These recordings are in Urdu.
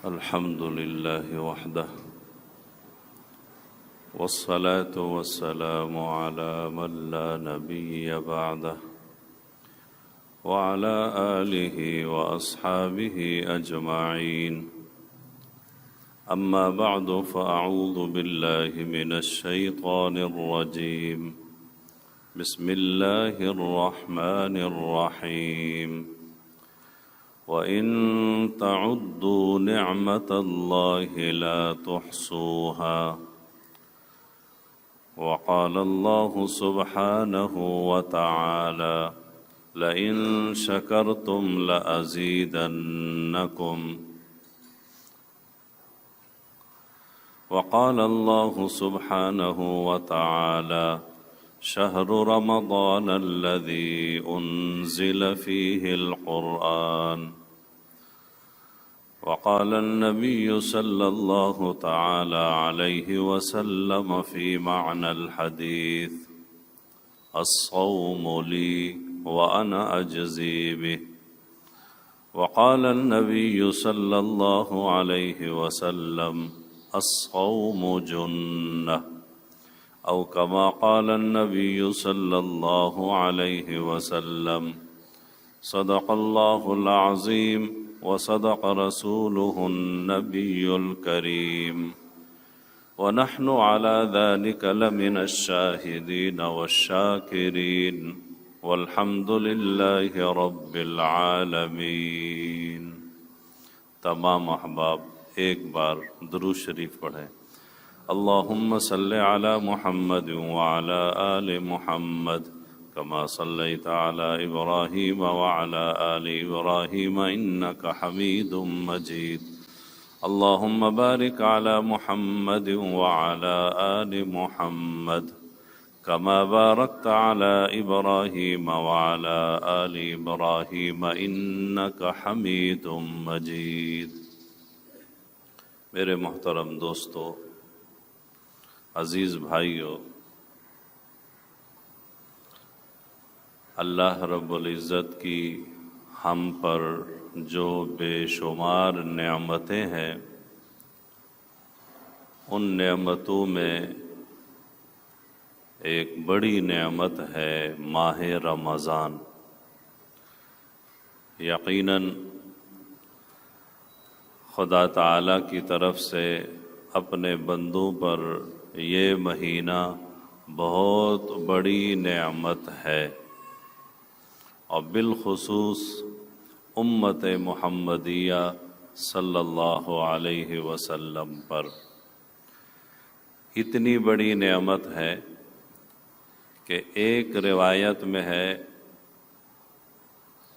الحمد لله وحده والصلاة والسلام على من لا نبي بعده وعلى آله وأصحابه أجمعين. أما بعد فأعوذ بالله من الشيطان الرجيم. بسم الله الرحمن الرحيم. وَإِن تَعُدُّوا نِعْمَةَ اللَّهِ لَا تُحْصُوهَا. وقال الله سبحانه وتعالى: لئن شكرتم لأزيدنكم. وقال الله سبحانه وتعالى: شهر رمضان الذي أنزل فيه القرآن. وقال النبي صلى الله تعالى عليه وسلم في معنى الحديث: الصوم لي وأنا أجزي به. وقال النبي صلى الله عليه وسلم: الصوم جنة، أو كما قال النبي صلى الله عليه وسلم. صدق الله العظيم وصدق رسوله النبي الكريم، ونحن على ذلك لمن الشاهدين والشاكرين، والحمد لله رب العالمین۔ تمام احباب ایک بار درود شریف پڑھیں۔ اللہم صل علی محمد وعلی آل محمد كما صليت على إبراهيم وعلى آل إبراهيم إنك حميد مجيد. اللهم بارك على محمد وعلى آل محمد كما باركت على إبراهيم وعلى آل إبراهيم إنك حميد مجيد۔ میرے محترم دوستو، عزیز بھائیو، اللہ رب العزت کی ہم پر جو بے شمار نعمتیں ہیں، ان نعمتوں میں ایک بڑی نعمت ہے ماہ رمضان۔ یقیناً خدا تعالیٰ کی طرف سے اپنے بندوں پر یہ مہینہ بہت بڑی نعمت ہے، اور بالخصوص امت محمدیہ صلی اللہ علیہ وسلم پر اتنی بڑی نعمت ہے کہ ایک روایت میں ہے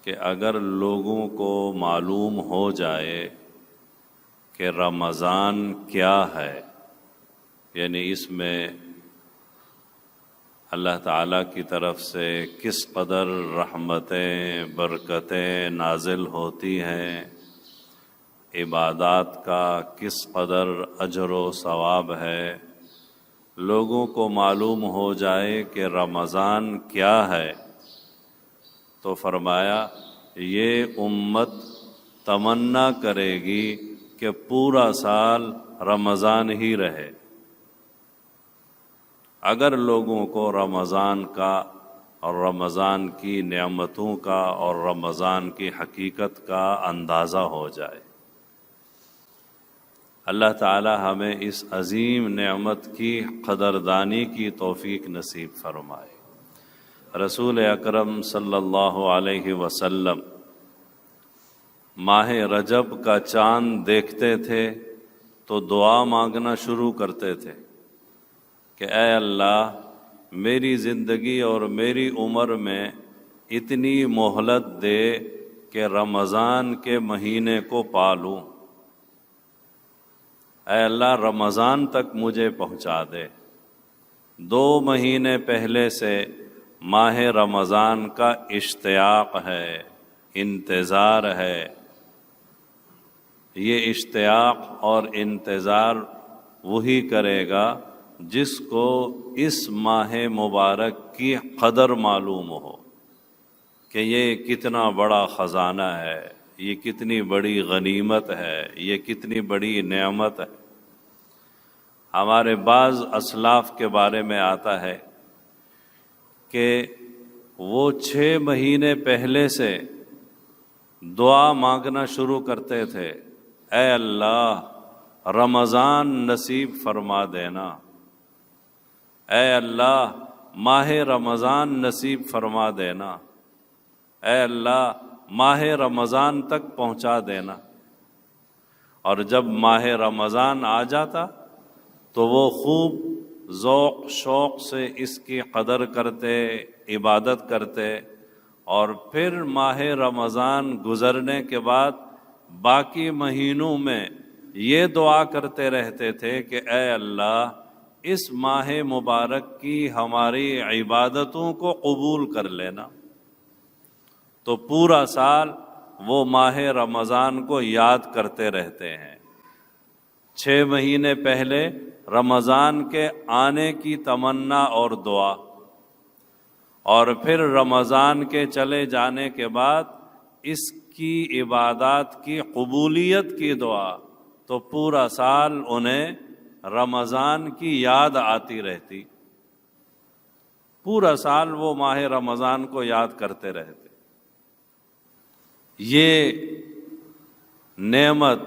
کہ اگر لوگوں کو معلوم ہو جائے کہ رمضان کیا ہے، یعنی اس میں اللہ تعالیٰ کی طرف سے کس قدر رحمتیں برکتیں نازل ہوتی ہیں، عبادات کا کس قدر اجر و ثواب ہے، لوگوں کو معلوم ہو جائے کہ رمضان کیا ہے، تو فرمایا یہ امت تمنا کرے گی کہ پورا سال رمضان ہی رہے۔ اگر لوگوں کو رمضان کا اور رمضان کی نعمتوں کا اور رمضان کی حقیقت کا اندازہ ہو جائے۔ اللہ تعالی ہمیں اس عظیم نعمت کی قدردانی کی توفیق نصیب فرمائے۔ رسول اکرم صلی اللہ علیہ وسلم ماہ رجب کا چاند دیکھتے تھے تو دعا مانگنا شروع کرتے تھے کہ اے اللہ، میری زندگی اور میری عمر میں اتنی مہلت دے کہ رمضان کے مہینے کو پالوں۔ اے اللہ، رمضان تک مجھے پہنچا دے۔ 2 مہینے پہلے سے ماہ رمضان کا اشتیاق ہے، انتظار ہے۔ یہ اشتیاق اور انتظار وہی کرے گا جس کو اس ماہ مبارک کی قدر معلوم ہو کہ یہ کتنا بڑا خزانہ ہے، یہ کتنی بڑی غنیمت ہے، یہ کتنی بڑی نعمت ہے۔ ہمارے بعض اسلاف کے بارے میں آتا ہے کہ وہ 6 مہینے پہلے سے دعا مانگنا شروع کرتے تھے، اے اللہ رمضان نصیب فرما دینا، اے اللہ ماہ رمضان نصیب فرما دینا، اے اللہ ماہ رمضان تک پہنچا دینا۔ اور جب ماہ رمضان آ جاتا تو وہ خوب ذوق شوق سے اس کی قدر کرتے، عبادت کرتے، اور پھر ماہ رمضان گزرنے کے بعد باقی مہینوں میں یہ دعا کرتے رہتے تھے کہ اے اللہ اس ماہ مبارک کی ہماری عبادتوں کو قبول کر لینا۔ تو پورا سال وہ ماہ رمضان کو یاد کرتے رہتے ہیں۔ 6 مہینے پہلے رمضان کے آنے کی تمنا اور دعا، اور پھر رمضان کے چلے جانے کے بعد اس کی عبادات کی قبولیت کی دعا، تو پورا سال انہیں رمضان کی یاد آتی رہتی، پورا سال وہ ماہ رمضان کو یاد کرتے رہتے۔ یہ نعمت،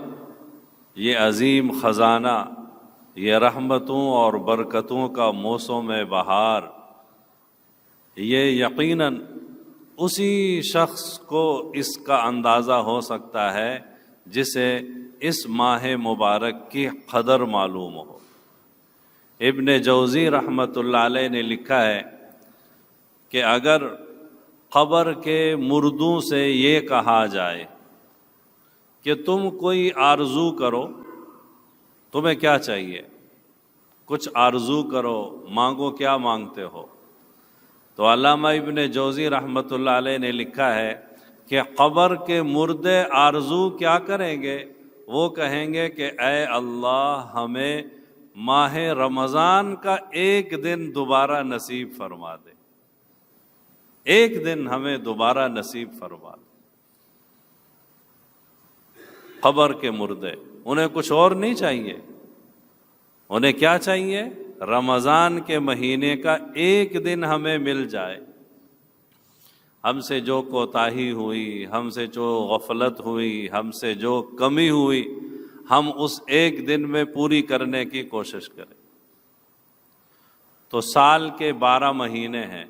یہ عظیم خزانہ، یہ رحمتوں اور برکتوں کا موسم بہار، یہ یقیناً اسی شخص کو اس کا اندازہ ہو سکتا ہے جسے اس ماہ مبارک کی قدر معلوم ہو۔ ابن جوزی رحمۃ اللہ علیہ نے لکھا ہے کہ اگر قبر کے مردوں سے یہ کہا جائے کہ تم کوئی آرزو کرو، تمہیں کیا چاہیے، کچھ آرزو کرو، مانگو، کیا مانگتے ہو؟ تو علامہ ابن جوزی رحمۃ اللہ علیہ نے لکھا ہے کہ قبر کے مردے آرزو کیا کریں گے؟ وہ کہیں گے کہ اے اللہ ہمیں ماہ رمضان کا ایک دن دوبارہ نصیب فرما دے، ایک دن ہمیں دوبارہ نصیب فرما دے۔ قبر کے مردے، انہیں کچھ اور نہیں چاہیے، انہیں کیا چاہیے؟ رمضان کے مہینے کا ایک دن ہمیں مل جائے، ہم سے جو کوتاہی ہوئی، ہم سے جو غفلت ہوئی، ہم سے جو کمی ہوئی، ہم اس ایک دن میں پوری کرنے کی کوشش کریں۔ تو سال کے 12 مہینے ہیں،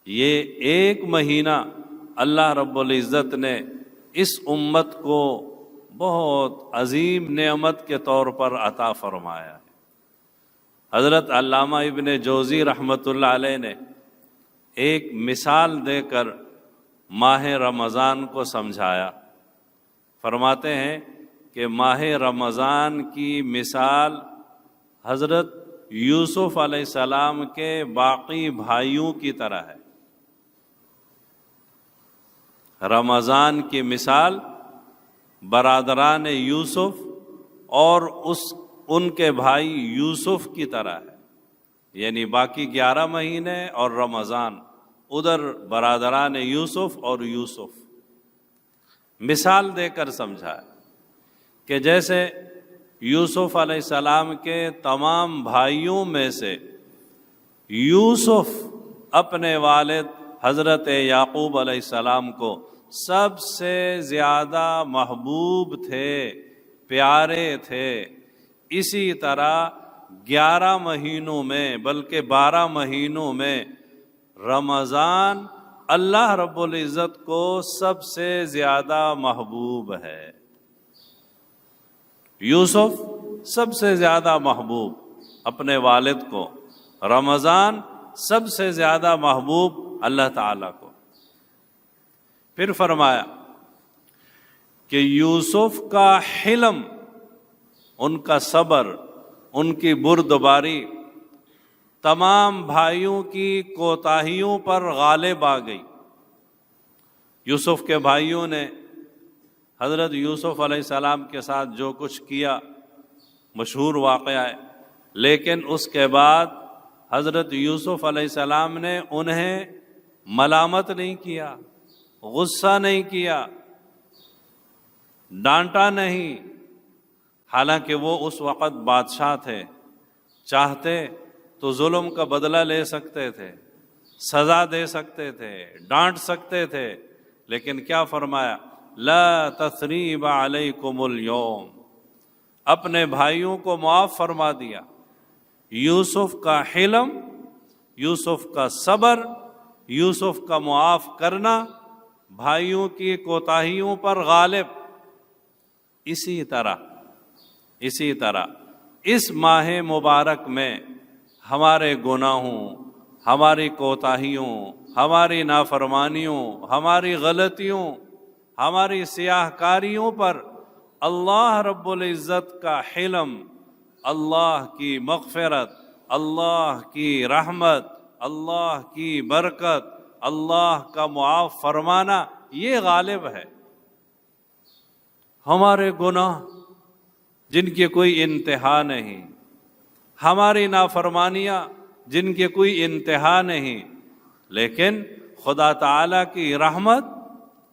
یہ ایک مہینہ اللہ رب العزت نے اس امت کو بہت عظیم نعمت کے طور پر عطا فرمایا ہے۔ حضرت علامہ ابن جوزی رحمۃ اللہ علیہ نے ایک مثال دے کر ماہ رمضان کو سمجھایا۔ فرماتے ہیں کہ ماہ رمضان کی مثال حضرت یوسف علیہ السلام کے باقی بھائیوں کی طرح ہے۔ رمضان کی مثال برادران یوسف اور ان کے بھائی یوسف کی طرح ہے، یعنی باقی 11 مہینے اور رمضان، ادھر برادران یوسف اور یوسف۔ مثال دے کر سمجھا کہ جیسے یوسف علیہ السلام کے تمام بھائیوں میں سے یوسف اپنے والد حضرت یعقوب علیہ السلام کو سب سے زیادہ محبوب تھے، پیارے تھے، اسی طرح 11 مہینوں میں بلکہ 12 مہینوں میں رمضان اللہ رب العزت کو سب سے زیادہ محبوب ہے۔ یوسف سب سے زیادہ محبوب اپنے والد کو، رمضان سب سے زیادہ محبوب اللہ تعالیٰ کو۔ پھر فرمایا کہ یوسف کا حلم، ان کا صبر، ان کی بردباری تمام بھائیوں کی کوتاہیوں پر غالب آ گئی۔ یوسف کے بھائیوں نے حضرت یوسف علیہ السلام کے ساتھ جو کچھ کیا مشہور واقعہ ہے، لیکن اس کے بعد حضرت یوسف علیہ السلام نے انہیں ملامت نہیں کیا، غصہ نہیں کیا، ڈانٹا نہیں، حالانکہ وہ اس وقت بادشاہ تھے، چاہتے تو ظلم کا بدلہ لے سکتے تھے، سزا دے سکتے تھے، ڈانٹ سکتے تھے، لیکن کیا فرمایا؟ لا تثریب علیکم اليوم، اپنے بھائیوں کو معاف فرما دیا۔ یوسف کا حلم، یوسف کا صبر، یوسف کا معاف کرنا، بھائیوں کی کوتاہیوں پر غالب۔ اسی طرح اس ماہ مبارک میں ہمارے گناہوں، ہماری کوتاہیوں، ہماری نافرمانیوں، ہماری غلطیوں، ہماری سیاہ کاریوں پر اللہ رب العزت کا حلم، اللہ کی مغفرت، اللہ کی رحمت، اللہ کی برکت، اللہ کا معاف فرمانا، یہ غالب ہے۔ ہمارے گناہ جن کی کوئی انتہا نہیں، ہماری نافرمانیاں جن کی کوئی انتہا نہیں، لیکن خدا تعالیٰ کی رحمت،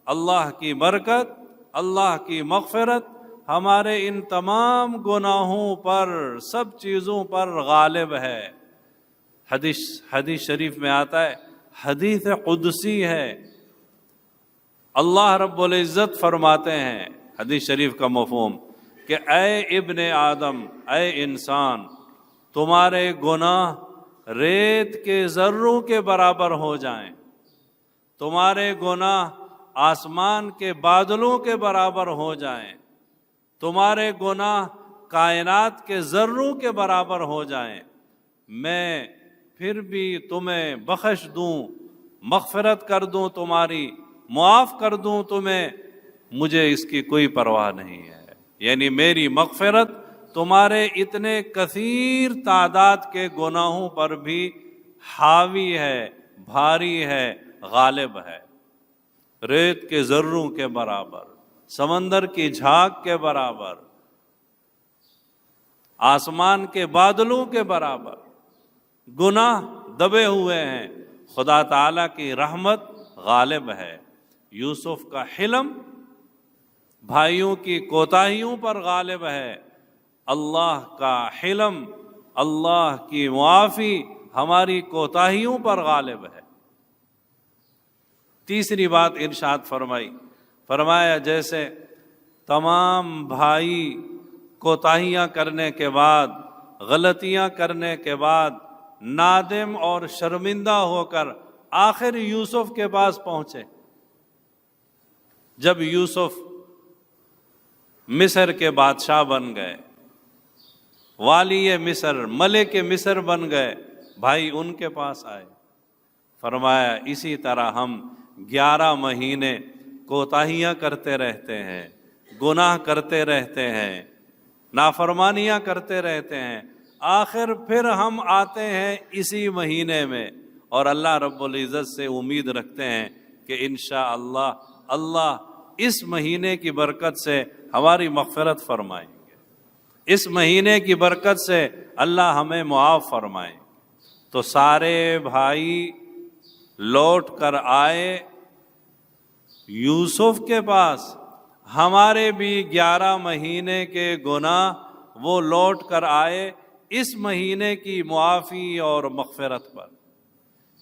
اللہ کی برکت، اللہ کی مغفرت ہمارے ان تمام گناہوں پر، سب چیزوں پر غالب ہے۔ حدیث شریف میں آتا ہے، حدیث قدسی ہے، اللہ رب العزت فرماتے ہیں، حدیث شریف کا مفہوم کہ اے ابن آدم، اے انسان، تمہارے گناہ ریت کے ذروں کے برابر ہو جائیں، تمہارے گناہ آسمان کے بادلوں کے برابر ہو جائیں، تمہارے گناہ کائنات کے ذروں کے برابر ہو جائیں، میں پھر بھی تمہیں بخش دوں، مغفرت کر دوں، تمہاری معاف کر دوں تمہیں، مجھے اس کی کوئی پرواہ نہیں ہے۔ یعنی میری مغفرت تمہارے اتنے کثیر تعداد کے گناہوں پر بھی حاوی ہے، بھاری ہے، غالب ہے۔ ریت کے ذروں کے برابر، سمندر کی جھاگ کے برابر، آسمان کے بادلوں کے برابر گناہ دبے ہوئے ہیں، خدا تعالیٰ کی رحمت غالب ہے۔ یوسف کا حلم بھائیوں کی کوتاہیوں پر غالب ہے، اللہ کا حلم، اللہ کی معافی ہماری کوتاہیوں پر غالب ہے۔ تیسری بات ارشاد فرمایا جیسے تمام بھائی کوتاہیاں کرنے کے بعد، غلطیاں کرنے کے بعد نادم اور شرمندہ ہو کر آخر یوسف کے پاس پہنچے۔ جب یوسف مصر کے بادشاہ بن گئے، والی مصر، ملک مصر بن گئے، بھائی ان کے پاس آئے، فرمایا اسی طرح ہم 11 مہینے کوتاہیاں کرتے رہتے ہیں، گناہ کرتے رہتے ہیں، نافرمانیاں کرتے رہتے ہیں، آخر پھر ہم آتے ہیں اسی مہینے میں، اور اللہ رب العزت سے امید رکھتے ہیں کہ انشاءاللہ اللہ اس مہینے کی برکت سے ہماری مغفرت فرمائیں گے، اس مہینے کی برکت سے اللہ ہمیں معاف فرمائیں۔ تو سارے بھائی لوٹ کر آئے یوسف کے پاس، ہمارے بھی 11 مہینے کے گناہ وہ لوٹ کر آئے اس مہینے کی معافی اور مغفرت پر۔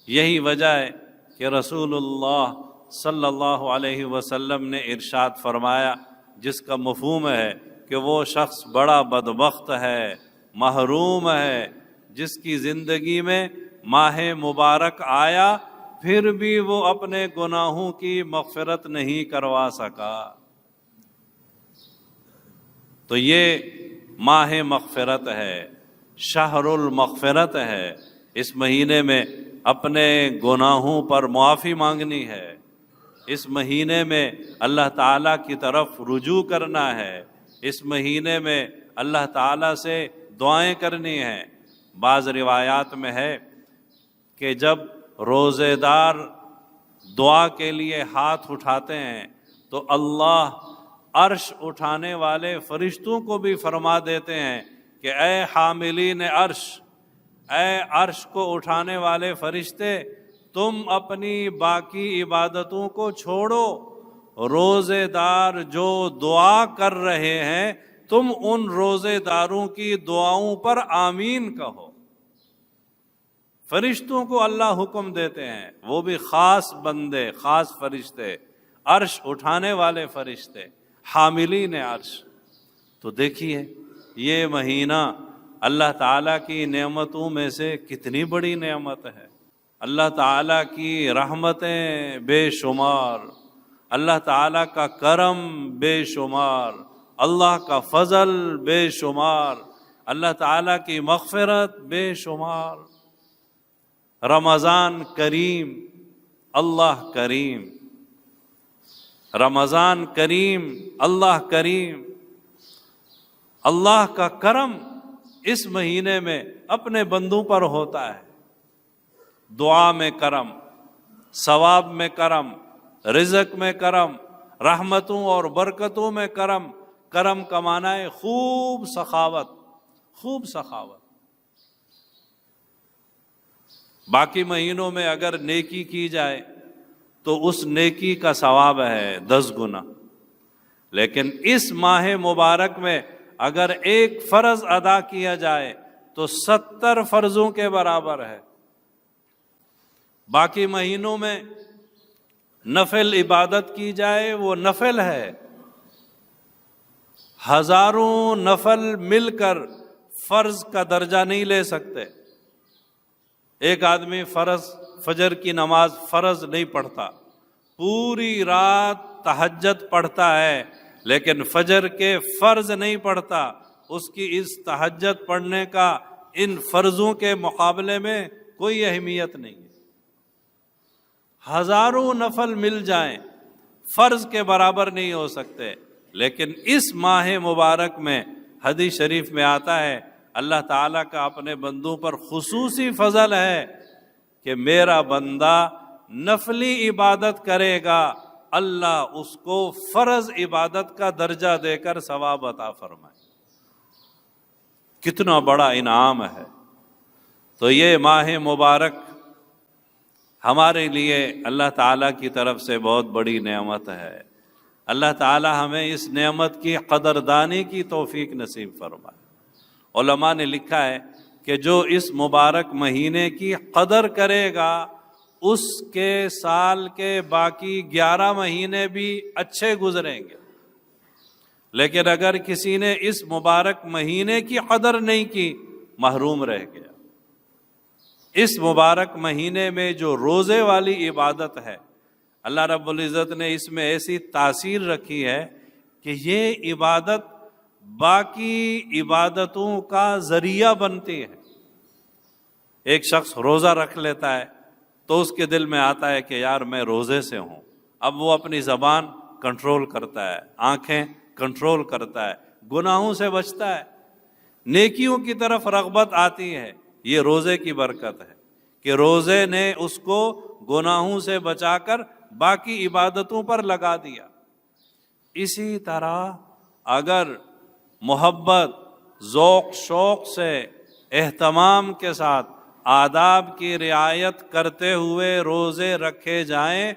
یہی وجہ ہے کہ رسول اللہ صلی اللہ علیہ وسلم نے ارشاد فرمایا، جس کا مفہوم ہے کہ وہ شخص بڑا بدبخت ہے، محروم ہے، جس کی زندگی میں ماہ مبارک آیا پھر بھی وہ اپنے گناہوں کی مغفرت نہیں کروا سکا۔ تو یہ ماہ مغفرت ہے، شہر المغفرت ہے، اس مہینے میں اپنے گناہوں پر معافی مانگنی ہے، اس مہینے میں اللہ تعالیٰ کی طرف رجوع کرنا ہے، اس مہینے میں اللہ تعالیٰ سے دعائیں کرنی ہیں۔ بعض روایات میں ہے کہ جب روزے دار دعا کے لیے ہاتھ اٹھاتے ہیں تو اللہ عرش اٹھانے والے فرشتوں کو بھی فرما دیتے ہیں کہ اے حاملین عرش، اے عرش کو اٹھانے والے فرشتے، تم اپنی باقی عبادتوں کو چھوڑو، روزے دار جو دعا کر رہے ہیں تم ان روزے داروں کی دعاؤں پر آمین کہو۔ فرشتوں کو اللہ حکم دیتے ہیں، وہ بھی خاص بندے، خاص فرشتے، عرش اٹھانے والے فرشتے، حاملین عرش۔ تو دیکھیے یہ مہینہ اللہ تعالیٰ کی نعمتوں میں سے کتنی بڑی نعمت ہے۔ اللہ تعالیٰ کی رحمتیں بے شمار، اللہ تعالیٰ کا کرم بے شمار، اللہ کا فضل بے شمار، اللہ تعالیٰ کی مغفرت بے شمار۔ رمضان کریم، اللہ کریم، رمضان کریم، اللہ کریم۔ اللہ کا کرم اس مہینے میں اپنے بندوں پر ہوتا ہے۔ دعا میں کرم، ثواب میں کرم، رزق میں کرم، رحمتوں اور برکتوں میں کرم۔ کرم کا معنی ہے خوب سخاوت، خوب سخاوت۔ باقی مہینوں میں اگر نیکی کی جائے تو اس نیکی کا ثواب ہے 10 گنا، لیکن اس ماہ مبارک میں اگر ایک فرض ادا کیا جائے تو 70 فرضوں کے برابر ہے۔ باقی مہینوں میں نفل عبادت کی جائے وہ نفل ہے، ہزاروں نفل مل کر فرض کا درجہ نہیں لے سکتے۔ ایک آدمی فجر کی نماز فرض نہیں پڑھتا، پوری رات تہجد پڑھتا ہے لیکن فجر کے فرض نہیں پڑھتا، اس کی اس تہجد پڑھنے کا ان فرضوں کے مقابلے میں کوئی اہمیت نہیں ہے۔ ہزاروں نفل مل جائیں فرض کے برابر نہیں ہو سکتے، لیکن اس ماہ مبارک میں حدیث شریف میں آتا ہے اللہ تعالیٰ کا اپنے بندوں پر خصوصی فضل ہے کہ میرا بندہ نفلی عبادت کرے گا، اللہ اس کو فرض عبادت کا درجہ دے کر ثواب عطا فرمائے۔ کتنا بڑا انعام ہے۔ تو یہ ماہ مبارک ہمارے لیے اللہ تعالیٰ کی طرف سے بہت بڑی نعمت ہے۔ اللہ تعالیٰ ہمیں اس نعمت کی قدردانی کی توفیق نصیب فرمائے۔ علماء نے لکھا ہے کہ جو اس مبارک مہینے کی قدر کرے گا اس کے سال کے باقی 11 مہینے بھی اچھے گزریں گے، لیکن اگر کسی نے اس مبارک مہینے کی قدر نہیں کی محروم رہ گیا۔ اس مبارک مہینے میں جو روزے والی عبادت ہے اللہ رب العزت نے اس میں ایسی تاثیر رکھی ہے کہ یہ عبادت باقی عبادتوں کا ذریعہ بنتی ہے۔ ایک شخص روزہ رکھ لیتا ہے تو اس کے دل میں آتا ہے کہ یار میں روزے سے ہوں، اب وہ اپنی زبان کنٹرول کرتا ہے، آنکھیں کنٹرول کرتا ہے، گناہوں سے بچتا ہے، نیکیوں کی طرف رغبت آتی ہے۔ یہ روزے کی برکت ہے کہ روزے نے اس کو گناہوں سے بچا کر باقی عبادتوں پر لگا دیا۔ اسی طرح اگر محبت، ذوق شوق سے، اہتمام کے ساتھ آداب کی رعایت کرتے ہوئے روزے رکھے جائیں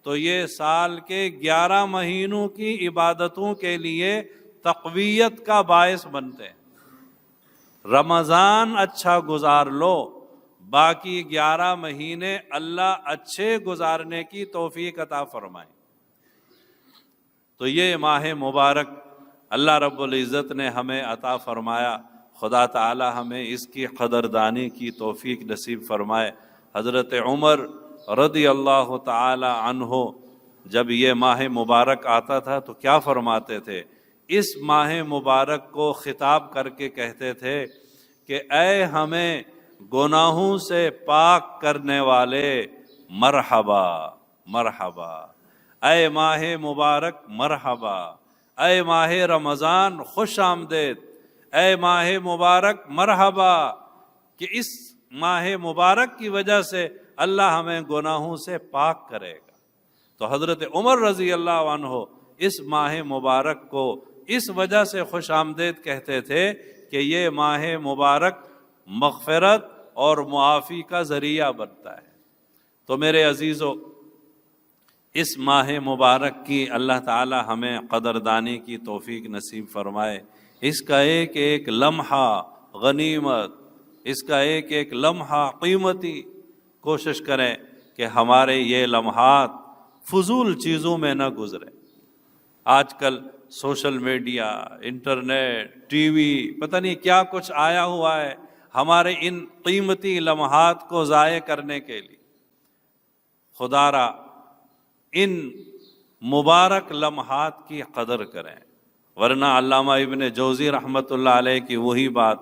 تو یہ سال کے 11 مہینوں کی عبادتوں کے لیے تقویت کا باعث بنتے ہیں۔ رمضان اچھا گزار لو، باقی 11 مہینے اللہ اچھے گزارنے کی توفیق عطا فرمائے۔ تو یہ ماہ مبارک اللہ رب العزت نے ہمیں عطا فرمایا، خدا تعالی ہمیں اس کی قدردانی کی توفیق نصیب فرمائے۔ حضرت عمر رضی اللہ تعالی عنہ جب یہ ماہ مبارک آتا تھا تو کیا فرماتے تھے؟ اس ماہ مبارک کو خطاب کر کے کہتے تھے کہ اے ہمیں گناہوں سے پاک کرنے والے مرحبا مرحبا، اے ماہ مبارک مرحبا، اے ماہ رمضان خوش آمدید، اے ماہ مبارک مرحبا، کہ اس ماہ مبارک کی وجہ سے اللہ ہمیں گناہوں سے پاک کرے گا۔ تو حضرت عمر رضی اللہ عنہ اس ماہ مبارک کو اس وجہ سے خوش آمدید کہتے تھے کہ یہ ماہ مبارک مغفرت اور معافی کا ذریعہ بنتا ہے۔ تو میرے عزیزو، اس ماہ مبارک کی اللہ تعالی ہمیں قدردانی کی توفیق نصیب فرمائے، اس کا ایک ایک لمحہ غنیمت، اس کا ایک ایک لمحہ قیمتی، کوشش کریں کہ ہمارے یہ لمحات فضول چیزوں میں نہ گزرے۔ آج کل social media, internet, T V, پتہ نہیں کیا کچھ آیا ہوا ہے ہمارے ان قیمتی لمحات کو ضائع کرنے کے لیے۔ خدا را ان مبارک لمحات کی قدر کریں، ورنہ علامہ ابن جوزی رحمۃ اللہ علیہ کی وہی بات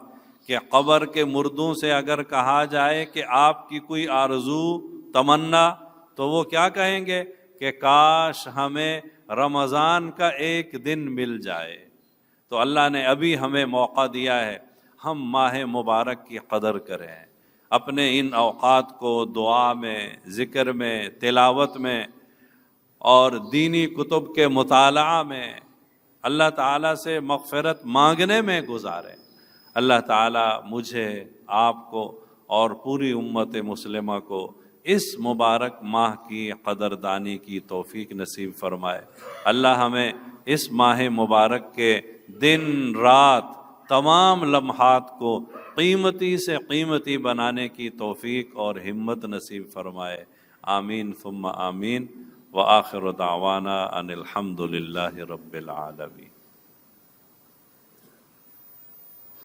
کہ قبر کے مردوں سے اگر کہا جائے کہ آپ کی کوئی آرزو، تمنا، تو وہ کیا کہیں گے کہ کاش ہمیں رمضان کا ایک دن مل جائے۔ تو اللہ نے ابھی ہمیں موقع دیا ہے، ہم ماہ مبارک کی قدر کریں، اپنے ان اوقات کو دعا میں، ذکر میں، تلاوت میں اور دینی کتب کے مطالعہ میں، اللہ تعالیٰ سے مغفرت مانگنے میں گزاریں۔ اللہ تعالیٰ مجھے، آپ کو اور پوری امت مسلمہ کو اس مبارک ماہ کی قدردانی کی توفیق نصیب فرمائے۔ اللہ ہمیں اس ماہ مبارک کے دن رات تمام لمحات کو قیمتی سے قیمتی بنانے کی توفیق اور ہمت نصیب فرمائے۔ آمین ثم آمین، وآخر دعوانا ان الحمد للہ رب العالمین۔